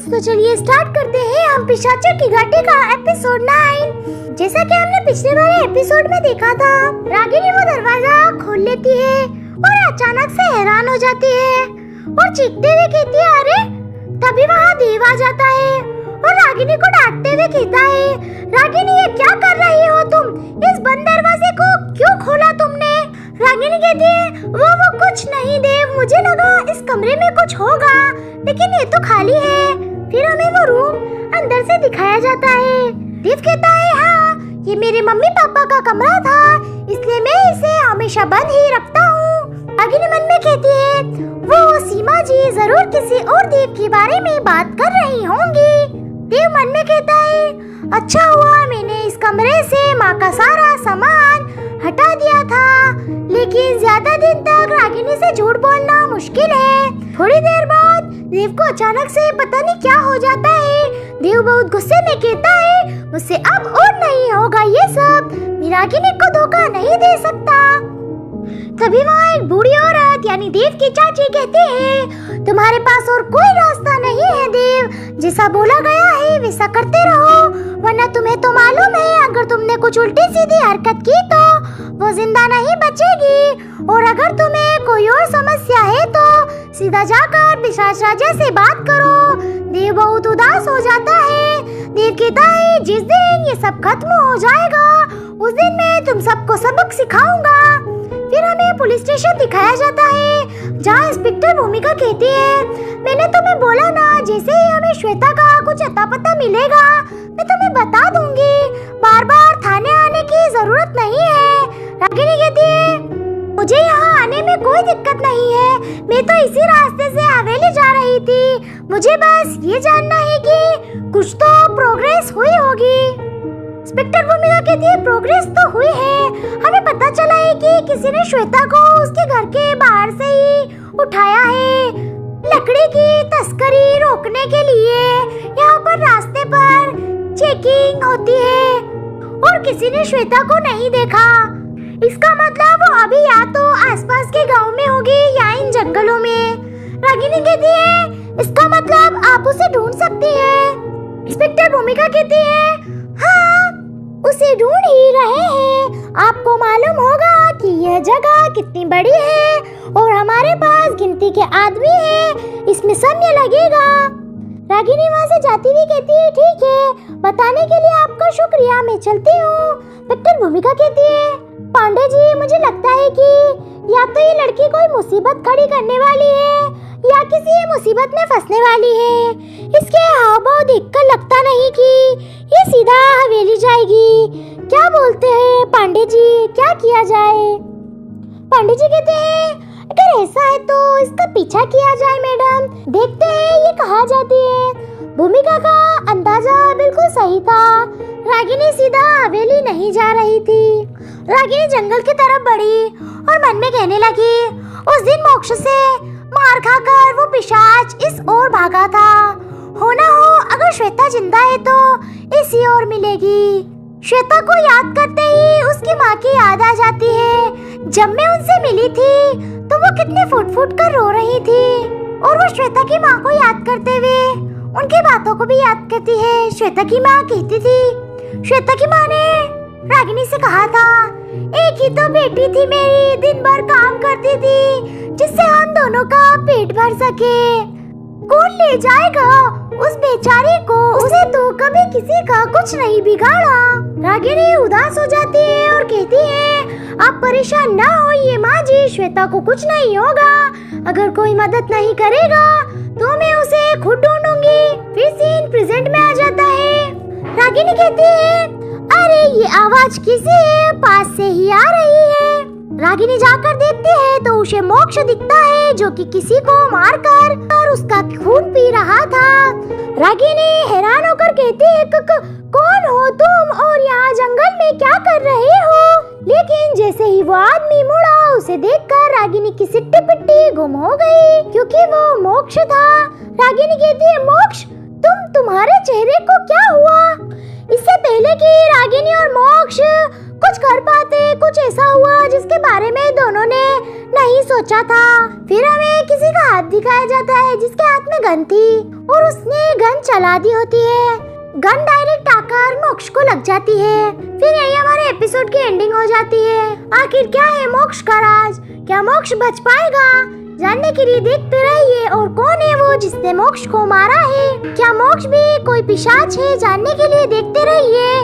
Guys, तो चलिए start करते हैं हम पिशाचों की घाटी का एपिसोड 9। जैसा कि हमने पिछले वाले एपिसोड में देखा था, रागिनी वो दरवाजा खोल लेती है और अचानक से हैरान हो जाती है और चीखते हुए कहती है अरे। तभी वहाँ देव आ जाता है और रागिनी को डांटते हुए कहता है, रागिनी ये क्या कर रही हो तुम? इस बंद दरवाजे को क्यों खोला तुमने? रागिनी कहती है वो कुछ नहीं देव, मुझे लगा इस कमरे में कुछ होगा लेकिन ये तो खाली है। फिर हमें वो रूम अंदर से दिखाया जाता है। देव कहता है हाँ, ये मेरे मम्मी पापा का कमरा था इसलिए मैं इसे हमेशा बंद ही रखता हूँ। रागिनी मन में कहती है वो सीमा जी जरूर किसी और देव के बारे में बात कर रही होंगी। देव मन में कहता है अच्छा हुआ मैंने इस कमरे से माँ का सारा सामान हटा दिया था, लेकिन ज्यादा दिन तक रागिनी से झूठ बोलना मुश्किल है। थोड़ी देर बाद देव को अचानक से पता नहीं क्या हो जाता है। देव बहुत गुस्से में कहता है मुझसे अब और नहीं होगा ये सब, मैं रागिनी को धोखा नहीं दे सकता। तभी वहाँ एक बूढ़ी औरत यानी देव की चाची कहती है तुम्हारे पास और कोई रास्ता नहीं है देव, जैसा बोला गया है वैसा करते रहो, वरना तुम्हें तो मालूम है अगर तुमने कुछ उल्टी सीधी हरकत की तो वो जिंदा नहीं बचेगी, और अगर तुम्हें कोई और समस्या है तो सीधा जाकर पिशाच राजा से बात करो। देव बहुत उदास हो जाता है। देव कहता है जिस दिन ये सब खत्म हो जाएगा उस दिन मैं तुम सबको सबक सिखाऊंगा। फिर हमें पुलिस स्टेशन दिखाया जाता है जहाँ इंस्पेक्टर भूमिका कहती है मैंने तुम्हें बोला ना जैसे ही हमें श्वेता का कुछ अता पता मिलेगा मैं तुम्हें बता दूंगी, बार बार थाने आने की जरूरत नहीं है। रागिनी कहती है मुझे यहाँ आने में कोई दिक्कत नहीं है, मैं तो इसी रास्ते से हवेली जा रही थी, मुझे बस ये जानना है कि कुछ तो प्रोग्रेस हुई होगी। इंस्पेक्टर भूमिका कहती है प्रोग्रेस तो हुई है, हमें पता चला है कि किसी ने श्वेता को उसके घर के बाहर से ही उठाया है लकड़ी की तस्करी रोकने के लिए। यहाँ पर रास्ते पर चेकिंग होती है और किसी ने श्वेता को नहीं देखा, इसका मतलब वो अभी या तो आसपास के गांव में होगी या इन जंगलों में। रागिनी कहती है इसका मतलब आप उसे ढूंढ सकती है। इंस्पेक्टर भूमिका कहती है हाँ उसे ढूंढ ही रहे हैं, आपको मालूम होगा कि यह जगह कितनी बड़ी है और हमारे पास गिनती के आदमी हैं, इसमें समय लगेगा। रागिनी वहाँ से जाती हुई कहती है ठीक है, बताने के लिए आपका शुक्रिया, मैं चलती हूँ। इंस्पेक्टर भूमिका कहती है पांडे जी मुझे लगता है कि या तो ये लड़की कोई मुसीबत खड़ी करने वाली है या किसी मुसीबत में फंसने वाली है, इसके हाव भाव देखकर लगता नहीं कि ये सीधा हवेली जाएगी। क्या बोलते हैं पांडे जी, क्या किया जाए? पांडे जी कहते हैं अगर ऐसा है तो इसका पीछा किया जाए मैडम, देखते हैं ये कहाँ जाती है। भूमिका का अंदाजा बिल्कुल सही था, रागिनी सीधा हवेली नहीं जा रही थी। रागिनी जंगल की तरफ बढ़ी और मन में कहने लगी उस दिन मोक्ष से मार खाकर वो पिशाच इस ओर भागा था, होना हो अगर श्वेता जिंदा है तो इसी ओर मिलेगी। श्वेता को याद करते ही उसकी माँ की याद आ जाती है। जब मैं उनसे मिली थी तो वो कितने फुट फुट कर रो रही थी और वो श्वेता की माँ को याद करते हुए उनकी बातों को भी याद करती है। श्वेता की माँ कहती थी श्वेता की माँ ने रागिनी से कहा था एक ही तो बेटी थी मेरी, दिन भर काम करती थी जिससे हम दोनों का पेट भर सके, कौन ले जाएगा उस बेचारी को, उसे तो कभी किसी का कुछ नहीं बिगाड़ा। रागिनी उदास हो जाती है और कहती है आप परेशान ना होइए माँ जी, श्वेता को कुछ नहीं होगा, अगर कोई मदद नहीं करेगा तो मैं उसे खुद ढूंढूंगी। फिर सीन प्रेजेंट में आ जाता है। रागिनी कहती है अरे ये आवाज किसी है, पास से ही आ रही है। रागिनी जाकर देखती है तो उसे मोक्ष दिखता है जो कि किसी को मारकर उसका खून पी रहा था। रागिनी हैरान होकर कहती है कौन हो तुम और यहाँ जंगल में क्या कर रहे हो? लेकिन जैसे ही वो आदमी मुड़ा उसे देखकर रागिनी की सिट्टी पिट्टी गुम हो गई क्योंकि वो मोक्ष था। रागिनी कहती है मोक्ष तुम्हारे चेहरे को क्या हुआ? इससे पहले कि रागिनी और मोक्ष कुछ कर पाते, कुछ ऐसा हुआ जिसके बारे में दोनों ने नहीं सोचा था। फिर हमें किसी का हाथ दिखाया जाता है जिसके हाथ में गन थी और उसने गन चला दी होती है। गन डायरेक्ट आकर मोक्ष को लग जाती है। फिर यही हमारे एपिसोड की एंडिंग हो जाती है। आखिर क्या है मोक्ष का राज? क्या मोक्ष बच पाएगा? जानने के लिए देखते रहिए। और कौन है वो जिसने मोक्ष को मारा है? क्या मोक्ष भी कोई पिशाच है? जानने के लिए देखते रहिए।